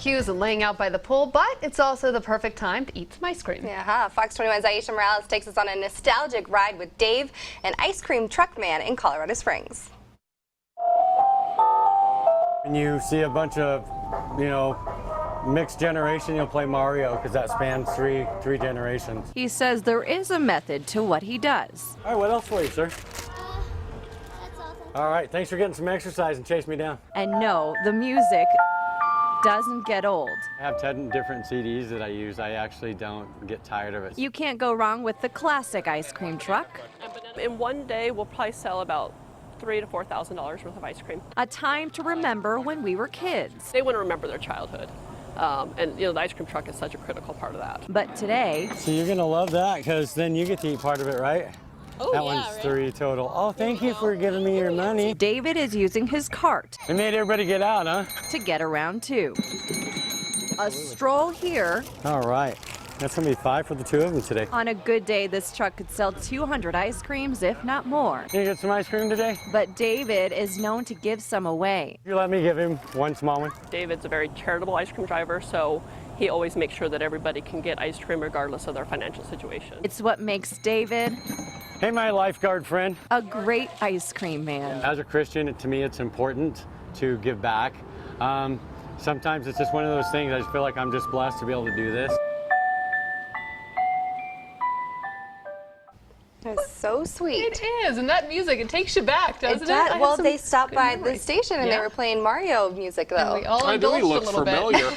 barbecues and laying out by the pool, but it's also the perfect time to eat some ice cream. Yeah, FOX21's Aisha Morales takes us on a nostalgic ride with Dave, an ice cream truck man in Colorado Springs. When you see a bunch of, mixed generation, you'll play Mario because that spans three generations. He says there is a method to what he does. All right, what else for you, sir? All right, thanks for getting some exercise and chasing me down. And no, the music doesn't get old. I have 10 different CDs that I use. I actually don't get tired of it. You can't go wrong with the classic ice cream truck. In one day, we'll probably sell about $3,000 to $4,000 worth of ice cream. A time to remember when we were kids. They want to remember their childhood. And the ice cream truck is such a critical part of that. But today... So you're going to love that because then you get to eat part of it, right? Oh, that yeah, one's right? $3 total. Oh, thank you for giving me your money. David is using his cart It made everybody get out, huh? to get around too. A stroll here. All right. That's going to be 5 for the 2 of them today. On a good day, this truck could sell 200 ice creams, if not more. Can you get some ice cream today? But David is known to give some away. You let me give him one small one. David's a very charitable ice cream driver, so he always makes sure that everybody can get ice cream regardless of their financial situation. It's what makes David Hey, my lifeguard friend. a great ice cream man. As a Christian, to me, it's important to give back. Sometimes it's just one of those things. I just feel like I'm just blessed to be able to do this. It's so sweet. It is, and that music, it takes you back, doesn't it? does. I have Well, some they stopped good by the memories. station and they Yeah. were playing Mario music, though. And we all I know he indulged a looks little bit. familiar.